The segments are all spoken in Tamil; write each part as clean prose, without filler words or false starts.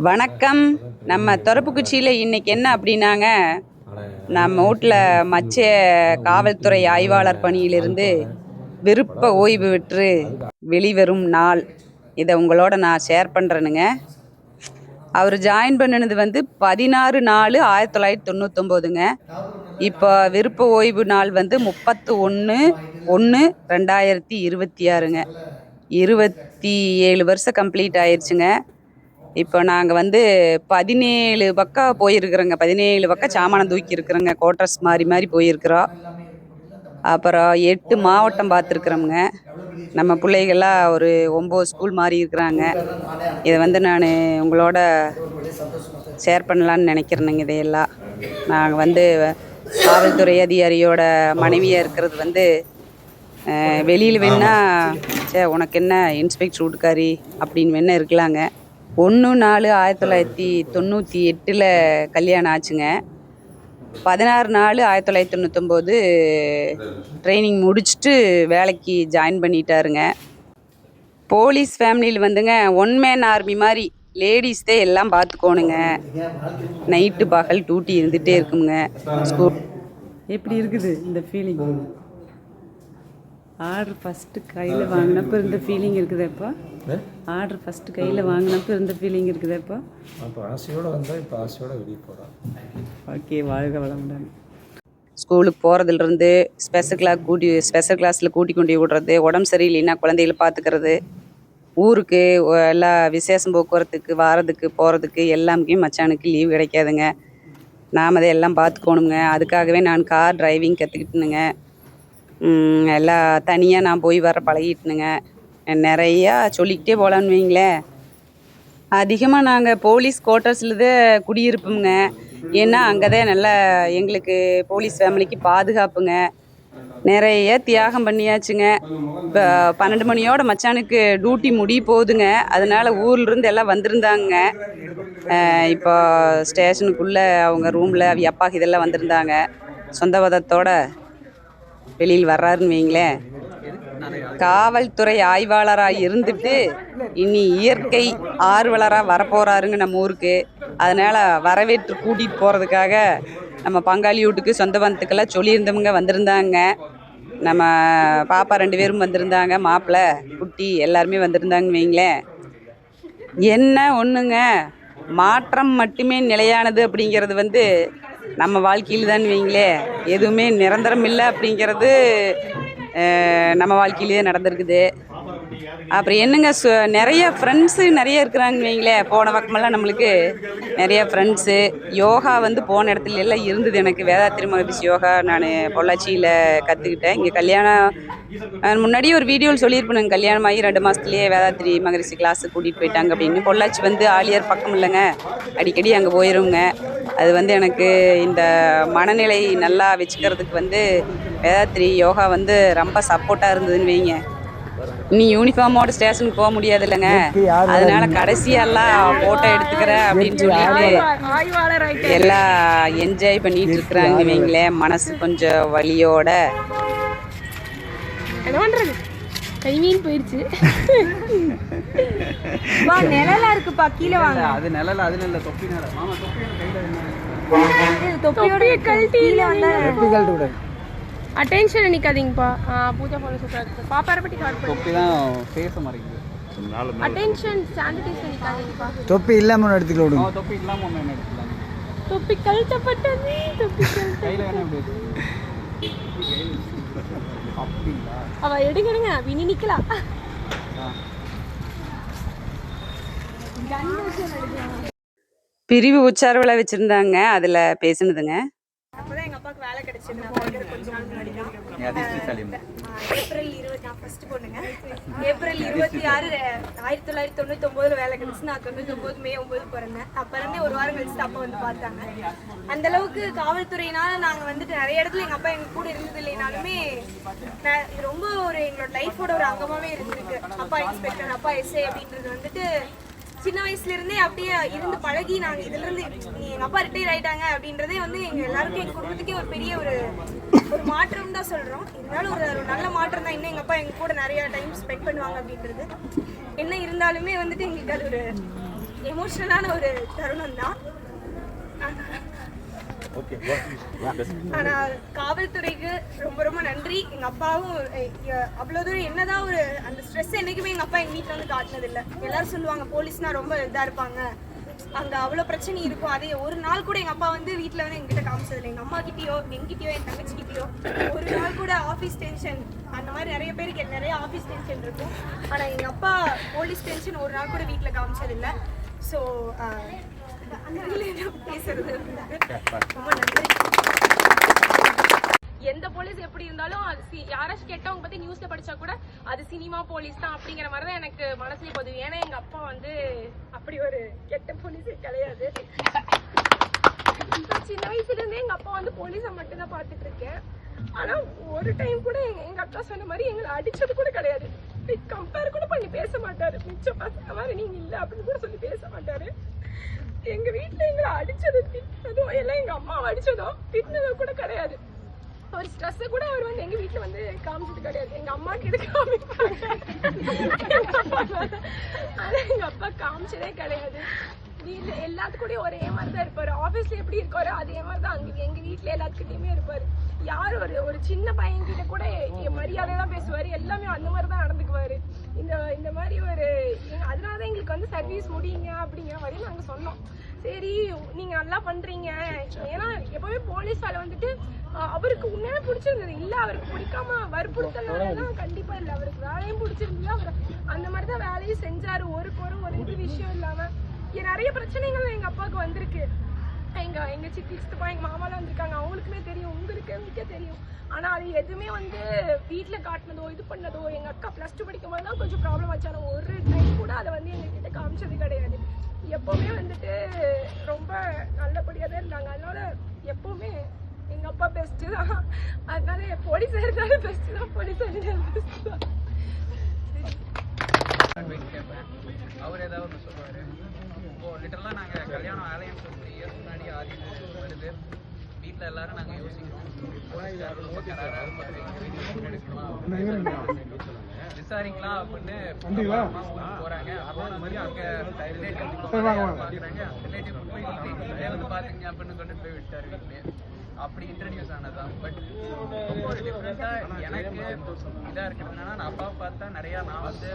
வணக்கம். நம்ம தொரப்புக்குச்சியில் இன்னைக்கு என்ன அப்படின்னாங்க, நம்ம வீட்டில் மத்திய காவல்துறை ஆய்வாளர் பணியிலிருந்து விருப்ப ஓய்வு பெற்று வெளிவரும் நாள், இதை உங்களோட நான் ஷேர் பண்ணுறேனுங்க. அவர் ஜாயின் பண்ணினது 16/4/1999ங்க. இப்போ விருப்ப ஓய்வு நாள் 31/1/2026ங்க. 27 வருஷம் கம்ப்ளீட் ஆயிடுச்சுங்க. இப்போ நாங்கள் 17 பக்கம் போயிருக்கிறோங்க. 17 பக்கம் சாமானம் தூக்கி இருக்கிறோங்க. கோட்டர்ஸ் மாறி மாறி போயிருக்கிறோம். அப்புறம் 8 மாவட்டம் பார்த்துருக்குறோமுங்க. நம்ம பிள்ளைகள்லாம் ஒரு 9 ஸ்கூல் மாறி இருக்கிறாங்க. இதை நான் உங்களோட ஷேர் பண்ணலான்னு நினைக்கிறேனுங்க. இதையெல்லாம் நாங்கள் காவல்துறை அதிகாரியோட மனைவியாக இருக்கிறது வெளியில் வேணா உனக்கு என்ன இன்ஸ்பெக்டர் வீட்டுக்காரி அப்படின்னு வேணா இருக்கலாங்க. 1/4/1998 கல்யாணம் ஆச்சுங்க. 16/4/1999 ட்ரைனிங் முடிச்சுட்டு வேலைக்கு ஜாயின் பண்ணிட்டாருங்க. போலீஸ் ஃபேமிலியில் ஒன் மேன் ஆர்மி மாதிரி லேடிஸ் தான் எல்லாம் பார்த்துக்கோணுங்க. நைட்டு பகல் டியூட்டி இருந்துகிட்டே இருக்குங்க. ஸ்கூல் எப்படி இருக்குது இந்த ஃபீலிங்? ஆர்டர் ஃபஸ்ட்டு கையில் வாங்கினப்போ இருந்த ஃபீலிங் இருக்குது. இப்போ ஆர்டர் ஃபஸ்ட்டு கையில் வாங்கினப்போ இருந்த ஃபீலிங் இருக்குது. இப்போ ஆசையோடு வந்தால் இப்போ ஆசையோடு வெளியே போகிறோம். ஓகே, வாழ்க வளமுடன். ஸ்கூலுக்கு போகிறதுலேருந்து ஸ்பெஷல் கிளாஸில் கூட்டி கொண்டு விடுறது, உடம்பு சரியில்லைன்னா குழந்தைகளை பார்த்துக்கிறது, ஊருக்கு எல்லாம் விசேஷம் போக்குவரத்துக்கு வாரதுக்கு போகிறதுக்கு எல்லாமே மச்சானுக்கு லீவ் கிடைக்காதுங்க. நாம் அதை எல்லாம் பார்த்துக்கோணுங்க. அதுக்காகவே நான் கார் டிரைவிங் கற்றுக்கிட்டுனுங்க. எல்லாம் தனியாக நான் போய் வர பழகிட்டுனுங்க. நிறையா சொல்லிக்கிட்டே போகலான்னு வைங்களேன். அதிகமாக நாங்கள் போலீஸ் குவார்ட்டர்ஸில் தான் குடியிருப்போங்க. ஏன்னா அங்கே தான் நல்லா எங்களுக்கு போலீஸ் ஃபேமிலிக்கு பாதுகாப்புங்க. நிறைய தியாகம் பண்ணியாச்சுங்க. இப்போ 12 மணியோட மச்சானுக்கு டியூட்டி முடிய போகுதுங்க. அதனால் ஊர்லேருந்து எல்லாம் வந்திருந்தாங்க. இப்போ ஸ்டேஷனுக்குள்ளே அவங்க ரூமில் அப்பாக்கு இதெல்லாம் வந்திருந்தாங்க. சொந்த பதத்தோட வெளியில் வர்றாருன்னு வைங்களேன். காவல்துறை ஆய்வாளராக இருந்துட்டு இனி இயற்கை ஆர்வலராக வரப்போகிறாருங்க நம்ம ஊருக்கு. அதனால் வரவேற்று கூட்டிகிட்டு போகிறதுக்காக நம்ம பங்காளி வீட்டுக்கு சொந்த பந்தத்துக்கெல்லாம் சொல்லியிருந்தவங்க வந்திருந்தாங்க. நம்ம பாப்பா 2 பேரும் வந்திருந்தாங்க. மாப்பிள்ளை குட்டி எல்லாருமே வந்திருந்தாங்கன்னு வைங்களேன். என்ன ஒன்றுங்க, மாற்றம் மட்டுமே நிலையானது அப்படிங்கிறது நம்ம வாழ்க்கையில் தான் வைங்களே. எதுவுமே நிரந்தரம் இல்லை அப்படிங்கிறது நம்ம வாழ்க்கையிலே நடந்திருக்குது. அப்புறம் என்னங்க, நிறைய ஃப்ரெண்ட்ஸு நிறைய இருக்கிறாங்க வைங்களேன். போன பக்கமெல்லாம் நம்மளுக்கு நிறைய ஃப்ரெண்ட்ஸு. யோகா போன இடத்துல எல்லாம் இருந்தது எனக்கு. வேதாத்திரி மகரிஷி யோகா நான் பொள்ளாச்சியில் கற்றுக்கிட்டேன். இங்கே கல்யாணம் முன்னாடியே ஒரு வீடியோவில் சொல்லியிருப்பேன். கல்யாணம் ஆகி 2 மாதத்துலேயே வேதாத்திரி மகரிஷி கிளாஸுக்கு கூட்டிகிட்டு போயிட்டாங்க அப்படின்னு. பொள்ளாச்சி ஆலியார் பக்கம் இல்லைங்க, அடிக்கடி அங்கே போயிடுங்க. அது எனக்கு இந்த மனநிலை நல்லா வச்சுக்கிறதுக்கு வேதாத்திரி யோகா ரொம்ப சப்போர்ட்டாக இருந்ததுன்னு வைங்க. இனி யூனிஃபார்மோட ஸ்டேஷனுக்கு போக முடியாது இல்லைங்க. அதனால கடைசியெல்லாம் ஃபோட்டோ எடுத்துக்கிறேன் அப்படின்னு சொல்லிட்டு எல்லாம் என்ஜாய் பண்ணிட்டு இருக்கிறாங்க வைங்களேன். மனசு கொஞ்சம் வலியோட. கைமீன் போயிடுச்சு. நிழலா இருக்குப்பா, கீழே வாங்க. அது நிழல், அதுல இல்ல தொப்பி நிழல். மாமா தொப்பியோட கழட்டி விட. அட்டென்ஷன் நிக்காதீங்கப்பா. பூஜா போல சூப்பரா இருக்கு. பாப்பார பத்தி காட் பண்ணு. தொப்பி தான் ஃபேஸ் மாறிக்குது. அட்டென்ஷன் சானிடைசர் நிக்காதீங்கப்பா. தொப்பி இல்லாம ஒன்னு எடுத்துக்க விடுங்க. தொப்பி இல்லாம ஒன்னு எடுத்துக்கலாம். தொப்பி கழட்டப்பட்டது. தொப்பி கையில வேணா அப்படியே. அப்படிங்களா? அவ எடுங்க, வினி நிக்கலாம். பிரிவு உச்சார விழா வச்சுருந்தாங்க, அதில் பேசுனதுங்க. அப்போதான் எங்கள் அப்பாவுக்கு வேலை கிடைச்சது. நான் படிக்கிற கொஞ்ச நாள் முன்னாடி தான். ஏப்ரல் 20 நான் ஃபர்ஸ்ட் பொண்ணுங்க. ஏப்ரல் 26 1999 வேலை கிடைச்சு. நான் 99 மே 9 பிறந்தேன். பிறந்தே ஒரு வாரம் கழிச்சு அப்பா பார்த்தாங்க. அந்த அளவுக்கு காவல்துறையினால நாங்கள் நிறைய இடத்துல எங்கள் அப்பா எங்கள் கூட இருந்தது இல்லைனாலுமே இது ரொம்ப எங்களோட லைஃபோட ஒரு அங்கமாகவே இருந்திருக்கு. அப்பா இன்ஸ்பெக்டர், அப்பா எஸ்ஐ அப்படின்றது சின்ன வயசுல இருந்தே அப்படியே இருந்து பழகி நாங்கள் இதுல இருந்து எங்க அப்பா ரிட்டையர் ஆயிட்டாங்க அப்படின்றதே எங்க எல்லாருக்கும் எங்க குடும்பத்துக்கே ஒரு பெரிய ஒரு மாற்றம் தான் சொல்றோம். இருந்தாலும் ஒரு நல்ல மாற்றம் தான். இன்னும் எங்க அப்பா எங்க கூட நிறைய டைம் ஸ்பெண்ட் பண்ணுவாங்க அப்படின்றது என்ன இருந்தாலுமே எங்களுக்கு அது ஒரு எமோஷனலான ஒரு தருணம் தான். ஆனால் காவல்துறைக்கு ரொம்ப ரொம்ப நன்றி. எங்கள் அப்பாவும் அவ்வளோ தூரம் என்னதான் ஒரு அந்த ஸ்ட்ரெஸ் என்றைக்குமே எங்கள் அப்பா எங்கள் வீட்டில் வந்து காட்டினதில்லை. எல்லாரும் சொல்லுவாங்க போலீஸ்னால் ரொம்ப இதாக இருப்பாங்க, அங்கே அவ்வளோ பிரச்சனை இருக்கும். அதே ஒரு நாள் கூட எங்கள் அப்பா வந்து வீட்டில் வந்து எங்கிட்ட காமிச்சதில்லை. எங்கள் அம்மா கிட்டேயோ எங்கிட்டயோ என் தங்கச்சிக்கிட்டேயோ ஒரு நாள் கூட ஆஃபீஸ் டென்ஷன் அந்த மாதிரி நிறைய பேருக்கு நிறைய ஆஃபீஸ் டென்ஷன் இருக்கும். ஆனால் எங்கள் அப்பா போலீஸ் டென்ஷன் ஒரு நாள் கூட வீட்டில் காமிச்சதில்லை. ஸோ அந்த பேசுறது ரொம்ப நன்றி. எந்த போலீஸ் எப்படி இருந்தாலும் அது யாராச்சும் கெட்டவங்க பத்தி நியூஸ்ல படிச்சா கூட அது சினிமா போலீஸ் தான் அப்படிங்கிற மாதிரி தான் எனக்கு மனசுல போகுது. ஏன்னா எங்க அப்பா வந்து அப்படி ஒரு கெட்ட போலீஸே கிடையாது. சின்ன வயசுல இருந்தே எங்க அப்பா வந்து போலீஸை மட்டும் தான் பாத்துட்டு இருக்கேன். ஆனா ஒரு டைம் கூட எங்க அப்பா சொன்ன மாதிரி எங்களை அடிச்சது கூட கிடையாது. கம்பேர் கூட பண்ணி பேச மாட்டாரு. மிச்ச பசங்க மாதிரி நீங்க இல்ல அப்படின்னு கூட சொல்லி பேச மாட்டாரு. எங்க வீட்டுல எங்களை அடிச்சது திட்டினதோ எல்லாம் எங்க அம்மாவை அடிச்சதோ திட்டினதோ கூட கிடையாது. ஒரு ஸ்ட்ரெஸ் கூட அவர் வந்து எங்க வீட்டுல வந்து காமிச்சது கிடையாது. எங்க அம்மாக்கு எது காமிப்பாங்க, ஆனா எங்க அப்பா காமிச்சதே கிடையாது. வீட்டுல எல்லாத்துக்கூடயும் ஒரே மாதிரிதான் இருப்பாரு. ஆபீஸ்ல எப்படி இருக்காரோ அதே மாதிரிதான் அங்க எங்க வீட்டுல எல்லாத்துக்கிட்டயுமே இருப்பாரு. யாரும் ஒரு சின்ன பையன் கிட்ட கூட மரியாதை தான் பேசுவாரு. எல்லாமே அந்த மாதிரிதான் நடந்துக்குவாரு. இந்த மாதிரி ஒரு அதனாலதான் எங்களுக்கு வந்து சர்வீஸ் முடியுங்க அப்படிங்கிற மாதிரி நாங்க சொன்னோம். சரி நீங்க நல்லா பண்றீங்க. ஏன்னா எப்பவுமே போலீஸ் வேலை வந்துட்டு அவருக்கு உண்மையாவே பிடிச்சிருந்தது இல்ல, அவருக்கு பிடிக்காம வற்புறுத்தலாம் கண்டிப்பா இல்ல. அவருக்கு வேலையும் பிடிச்சிருந்தது. அவர் அந்த மாதிரிதான் வேலையும் செஞ்சாரு. ஒரு இது விஷயம் இல்லாம நிறைய பிரச்சனைகள் எங்க அப்பாவுக்கு வந்திருக்கு. எங்க சித்தி சித்தப்பா எங்க மாமாலாம் வந்திருக்காங்க. அவங்களுக்குமே தெரியும், உங்களுக்கே தெரியும். ஆனா அது எதுவுமே வந்து வீட்டுல காட்டினதோ இது பண்ணதோ எங்க அக்கா +2 படிக்கும் போதுதான் கொஞ்சம் ப்ராப்ளம் ஆச்சு. ஆனா ஒரு டைம் கூட அதை வந்து எங்க கிட்ட காமிச்சது கிடையாது. எப்பவுமே வந்துட்டு ரொம்ப நல்லபடியா தான் இருந்தாங்க. அதனால எப்பவுமே எங்க அப்பா பெஸ்ட் தான். அதனால போலீஸா இருந்தாலும் பெஸ்ட் தான், போலீஸா இருந்தாலும் பெஸ்ட் தான். அவர் ஏதாவது ஒன்று சொல்லுவார். இப்போ லிட்டரலாக நாங்கள் கல்யாணம் ஆலயம் 3 இயர்ஸ் முன்னாடி வருது. வீட்டில் எல்லாரும் நாங்கள் யோசிக்கிறோம் விசாரிக்கலாம் அப்படின்னு போறாங்க. அப்புறம் வந்து அங்கே ரிலேட்டிவ் போய் வந்து பார்த்தீங்க அப்படின்னு கொண்டு போய் விட்டார் வீட்டிலே. அப்படி இன்ட்ரடியூஸ் ஆனதான். பட் ரொம்ப ஒரு டிஃப்ரெண்ட்டாக எனக்கு இதாக இருக்கிறதுனால நான் அப்பாவை பார்த்தா நிறையா நான் வந்து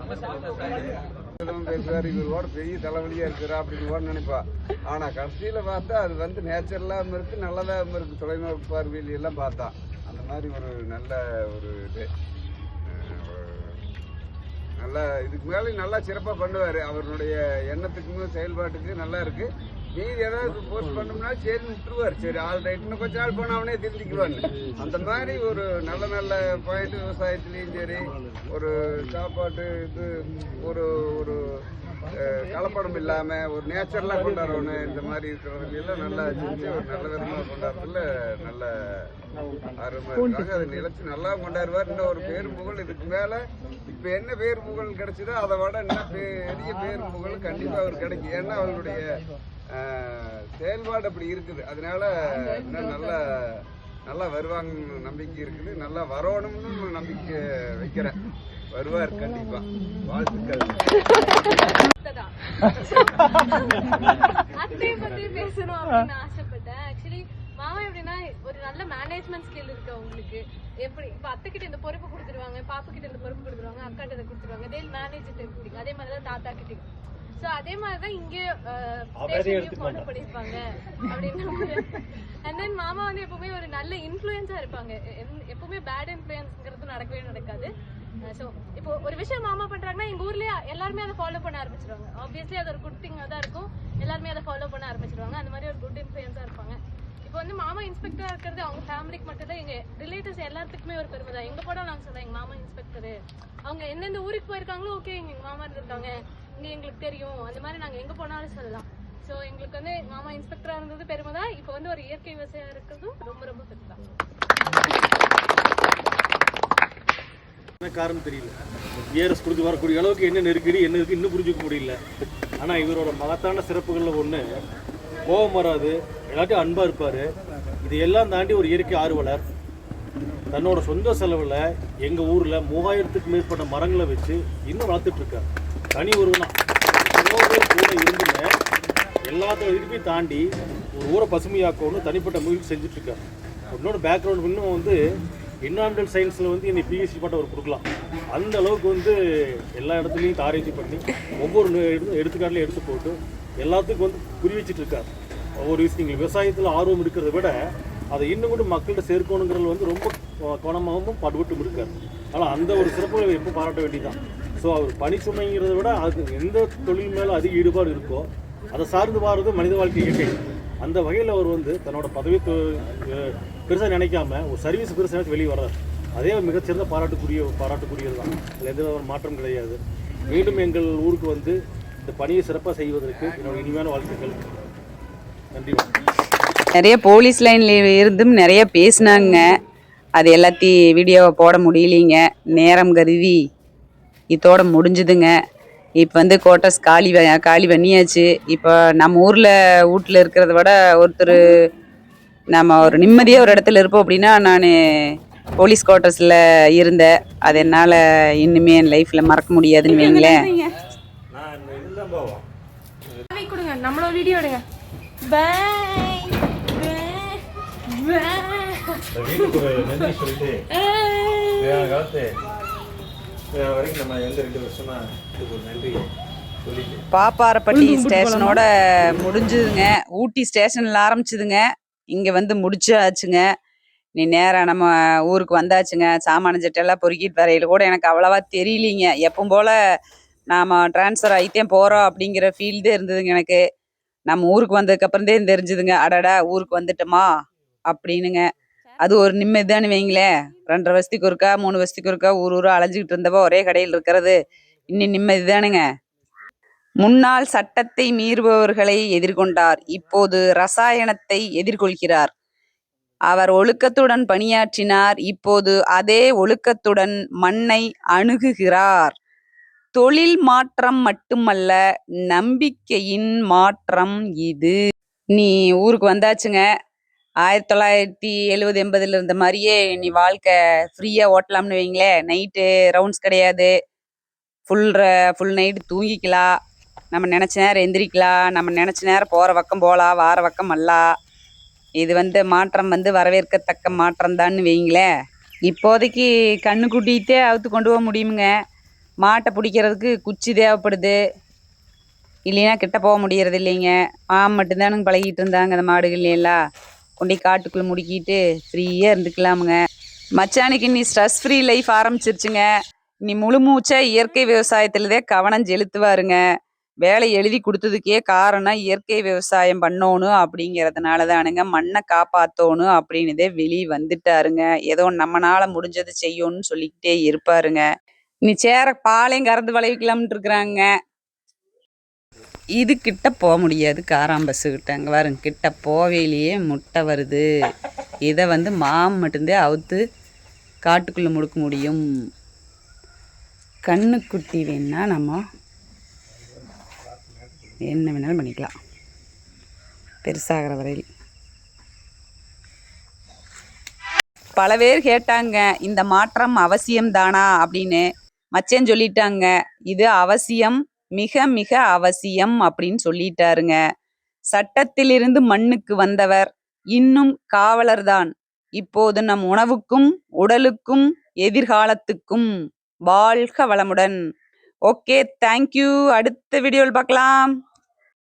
ரொம்ப செல்ஃப்லெஸ்ஸாக பேசுவார். இவரோட பெரிய தலைவலியா இருக்கிறா அப்படின்னு கூட நினைப்பா. ஆனா கடைசியில பார்த்தா அது வந்து நேச்சுரலாகவும் இருக்கு, நல்லதாகவும் இருக்கு. தொலைநோக்கு பார்வையில் எல்லாம் பார்த்தா அந்த மாதிரி ஒரு நல்ல ஒரு இது நல்லா இதுக்கு மேலே நல்லா சிறப்பாக பண்ணுவார். அவருடைய எண்ணத்துக்குமே செயல்பாட்டுக்கு நல்லா இருக்கு. மீதி ஏதாவது போஸ்ட் பண்ணோம்னா சரி விட்டுருவார். சரி ஆல் ரைட், இன்னும் கொஞ்ச நாள் போனால் அவனே திருந்திக்குவான்னு. அந்த மாதிரி ஒரு நல்ல பாயிண்ட் விவசாயத்துலேயும் சரி, ஒரு சாப்பாட்டு இது ஒரு ஒரு கலப்படம் இல்லாமல் ஒரு நேச்சுரலாக கொண்டாடணும். இந்த மாதிரி இருக்கிறவங்களெல்லாம் நல்லா செஞ்சு ஒரு நல்ல விதமாக கொண்டாடுறதுல நல்ல ஆர்வமாக இருக்காங்க. அதை நிலச்சி நல்லா கொண்டாடுவார். இன்னும் ஒரு பேரும் புகழ் இதுக்கு மேலே இப்போ என்ன பேர் புகழ் கிடைச்சதோ அதை விட இன்னும் பெரிய பேர் புகழ் கண்டிப்பாக அவர் கிடைக்கும். ஏன்னா அவருடைய செயல்பாடு அப்படி இருக்குது. அதனால இன்னும் நல்லா வருவாங்கன்னு நம்பிக்கை இருக்குது. நல்லா வரணும்னு நம்பிக்கை வைக்கிறேன். வருவார் கண்டிப்பா. வாழ்த்துக்கள். அத்தையை பத்தி பேசணும் அப்படின்னு ஆசைப்பட்டேன். ஆக்சுவலி மாமா எப்படின்னா ஒரு நல்ல மேனேஜ்மெண்ட் ஸ்கில் இருக்கு அவங்களுக்கு. எப்படி இப்ப அத்தை கிட்ட இந்த பொறுப்பு கொடுத்துருவாங்க, பாப்பா கிட்ட இந்த பொறுப்பு கொடுத்துருவாங்க, அக்கா கிட்ட கொடுத்துருவாங்க. மேனேஜ் தெரிஞ்சுங்க. அதே மாதிரிதான் தாத்தா கிட்ட. ஸோ அதே மாதிரிதான் இங்கே ஃபாலோ பண்ணிருப்பாங்க அப்படின்னு. அண்ட் தென் மாமா வந்து எப்பவுமே ஒரு நல்ல இன்ஃப்ளூயன்ஸா இருப்பாங்க. எப்பவுமே பேட் இன்ஃப்ளூயன்ஸ்ங்கிறது நடக்கவே நடக்காது. ஸோ இப்போ ஒரு விஷயம் மாமா பண்றாங்கன்னா எங்க ஊர்லயே எல்லாருமே அதை ஃபாலோ பண்ண ஆரம்பிச்சிருவாங்க. ஆப்வியஸ்லி அது ஒரு குட் திங்கா தான் இருக்கும். எல்லாருமே அதை ஃபாலோ பண்ண ஆரம்பிச்சிருவாங்க. அந்த மாதிரி ஒரு குட் இன்ஃப்ளூயன்ஸா இருப்பாங்க. இப்போ வந்து மாமா இன்ஸ்பெக்டரா இருக்கிறது அவங்க ஃபேமிலிக்கு மட்டும் தான். எங்க ரிலேட்டிவ்ஸ் எல்லாத்துக்குமே ஒரு பெருமை தான். எங்க போட நாங்க சொல்றோம் எங்க மாமா இன்ஸ்பெக்டரு. அவங்க எந்தெந்த ஊருக்கு போயிருக்காங்களோ ஓகே எங்க மாமா இருந்திருக்காங்க, இங்க எங்களுக்கு தெரியும். அந்த மாதிரி நாங்க எங்க போனாலும் சொல்லலாம். ஸோ எங்களுக்கு வந்து மாமா இன்ஸ்பெக்டரா இருந்தது பெருமை தான். இப்போ வந்து ஒரு இயற்கை விவசாயம் இருக்கிறதும் ரொம்ப ரொம்ப பெருமை தான். என்ன காரணம் தெரியல. ஏஆர்எஸ் கொடுத்து வரக்கூடிய அளவுக்கு என்ன நெருக்கடி என்ன இருக்கு இன்னும் புரிஞ்சுக்க முடியல. ஆனால் இவரோட மகத்தான சிறப்புகளில் ஒன்று கோபம் வராது, எல்லாத்தையும் அன்பாக இருப்பார். இது எல்லாம் தாண்டி ஒரு இயற்கை ஆர்வலர். தன்னோட சொந்த செலவில் எங்கள் ஊரில் 3000க்கும் மேற்பட்ட மரங்களை வச்சு இன்னும் வளர்த்துட்ருக்கார். தனி ஒருவனா பேர் கூட இருந்துமே எல்லாத்தையும் எதிர்ப்பையும் தாண்டி ஒரு ஊரை பசுமையாக்கணும்னு தனிப்பட்ட முயற்சி செஞ்சுட்ருக்காரு. இன்னொன்று பேக்ரவுண்ட் இன்னும் வந்து என்விரான்மெண்டல் சயின்ஸில் வந்து என்னை பிஹெச்டி பட்டம் அவர் கொடுக்கலாம். அந்த அளவுக்கு வந்து எல்லா இடத்துலையும் தாராய்ச்சி பண்ணி ஒவ்வொரு எடுத்துக்காட்டிலையும் எடுத்து போட்டு எல்லாத்துக்கும் வந்து புரி வச்சுட்டு இருக்கார். ஒவ்வொரு விஷயங்கள் விவசாயத்தில் ஆர்வம் இருக்கிறத விட அதை இன்னும் கூட மக்கள்கிட்ட சேர்க்கணுங்கிறது வந்து ரொம்ப கவனமாகவும் பாடுபட்டும் இருக்கார். ஆனால் அந்த ஒரு சிறப்புகளை எப்போ பாராட்ட வேண்டியதான். ஸோ அவர் பணிச்சுமைங்கிறத விட அது எந்த தொழில் மேலே அதிக ஈடுபாடு இருக்கோ அதை சார்ந்து வாரது மனித வாழ்க்கை இயற்கை. அந்த வகையில் அவர் வந்து தன்னோட பதவி பெருசாக நினைக்காம ஒரு சர்வீஸ் பெருசாக நினைச்சு வெளியே வர்றார். அதே மிகச்சிறந்த பாராட்டுக்குரியது தான். அதில் எந்த ஒரு மாற்றம் கிடையாது. மீண்டும் எங்கள் ஊருக்கு வந்து இந்த பணியை சிறப்பாக செய்வதற்கு என்னோட இனிமையான வாழ்த்துக்கள். நன்றி. நிறைய போலீஸ் லைனில் இருந்தும் நிறைய பேசினாங்க. அது எல்லாத்தையும் வீடியோவை போட முடியலைங்க, நேரம் கருதி. இதோட முடிஞ்சுதுங்க. இப்போ வந்து கோட்டர்ஸ் காலி பண்ணியாச்சு. இப்போ நம்ம வீட்டில் இருக்கிறத விட நம்ம ஒரு நிம்மதியாக ஒரு இடத்துல இருப்போம் அப்படின்னா நான் போலீஸ் குவார்ட்டர்ஸில் இருந்தேன். அது என்னால் இன்னுமே என் லைஃப்பில் மறக்க முடியாதுன்னு வைங்களேன். கொடுங்க, நம்மளோட வீடியோ எடுங்க. பாப்பாரப்பட்டி ஸ்டேஷனோட முடிஞ்சுதுங்க. ஊட்டி ஸ்டேஷனில் ஆரம்பிச்சுதுங்க, இங்கே வந்து முடிச்சாச்சுங்க. நீ நேராக நம்ம ஊருக்கு வந்தாச்சுங்க. சாமான சட்டெல்லாம் பொறுக்கிட்டு வரையில் கூட எனக்கு அவ்வளோவா தெரியலிங்க. எப்பவும் போல் நாம் ட்ரான்ஸ்ஃபர் ஆகிட்டே போகிறோம் அப்படிங்கிற ஃபீல்டே இருந்ததுங்க எனக்கு. நம்ம ஊருக்கு வந்ததுக்கப்புறந்தே தெரிஞ்சுதுங்க, அடடா ஊருக்கு வந்துட்டோமா அப்படின்னுங்க. அது ஒரு நிம்மதிதான்னு வைங்களேன். 2.5 வருஷத்துக்கு ஒருக்கா 3 வருஷத்துக்கு ஒருக்கா ஊராக அலைஞ்சிக்கிட்டு இருந்தப்போ ஒரே கடையில் இருக்கிறது இன்னும் நிம்மதி தானுங்க. முன்னாள் சட்டத்தை மீறுபவர்களை எதிர்கொண்டார், இப்போது ரசாயனத்தை எதிர்கொள்கிறார். அவர் ஒழுக்கத்துடன் பணியாற்றினார், இப்போது அதே ஒழுக்கத்துடன் மண்ணை அணுகுகிறார். தொழில் மாற்றம் மட்டுமல்ல, நம்பிக்கையின் மாற்றம் இது. நீ ஊருக்கு வந்தாச்சுங்க. 1970 80 இருந்த மாதிரியே நீ வாழ்க்கை ஃப்ரீயாக ஓட்டலாம்னு வைங்களேன். நைட்டு ரவுண்ட்ஸ் கிடையாது, ஃபுல் நைட்டு தூங்கிக்கலாம். நம்ம நினச்ச நேரம் எந்திரிக்கலாம், நம்ம நினச்ச நேரம் போகிற பக்கம் போகலாம், வார பக்கம் வரலாம். இது வந்து மாற்றம் வந்து வரவேற்கத்தக்க மாற்றம் தான்னு வைங்களேன். இப்போதைக்கு கண்ணு குட்டிகிட்டே அவுத்து கொண்டு போக முடியுமுங்க. மாட்டை பிடிக்கிறதுக்கு குச்சி தேவைப்படுது, இல்லைன்னா கிட்ட போக முடியறது இல்லைங்க. மட்டும்தானுங்க பழகிட்டு இருந்தாங்க அந்த மாடுகள்லாம். கொண்டு காட்டுக்குள்ளே முடிக்கிட்டு ஃப்ரீயாக இருந்துக்கலாமுங்க. மச்சானுக்கு நீ ஸ்ட்ரெஸ் ஃப்ரீ லைஃப் ஆரம்பிச்சிருச்சுங்க. நீ முழு மூச்சா இயற்கை விவசாயத்துலதே கவனம் செலுத்துவாருங்க. வேலை எழுதி கொடுத்ததுக்கே காரணம் இயற்கை விவசாயம் பண்ணணும் அப்படிங்கிறதுனால தானுங்க. மண்ணை காப்பாற்றணும் அப்படின்னதே வெளியே வந்துட்டாருங்க. ஏதோ நம்மளால முடிஞ்சது செய்யணும்னு சொல்லிக்கிட்டே இருப்பாருங்க. நீ பாலையும் கறந்து விளைவிக்கலாம்னு இருக்கிறாங்க. இது கிட்ட போக முடியாது, காராம்பசு கிட்ட. அங்கே பாருங்க, கிட்ட போவையிலேயே முட்டை வருது. இதை வந்து மட்டும்தான் அவுத்து காட்டுக்குள்ளே முடுக்க முடியும். கண்ணுக்குட்டி வேணா நம்ம என்ன வேணாலும் பண்ணிக்கலாம், பெருசாகிற வரையில். பல பேர் கேட்டாங்க, இந்த மாற்றம் அவசியம் தானா அப்படின்னு. மச்சன் சொல்லிட்டாங்க, இது அவசியம், மிக மிக அவசியம் அப்படின்னு சொல்லிட்டாருங்க. சட்டத்திலிருந்து மண்ணுக்கு வந்தவர் இன்னும் காவலர்தான். இப்போது நம் உணவுக்கும் உடலுக்கும் எதிர்காலத்துக்கும். வாழ்க வளமுடன். Okay, thank you. அடுத்த வீடியோவில் பார்க்கலாம்.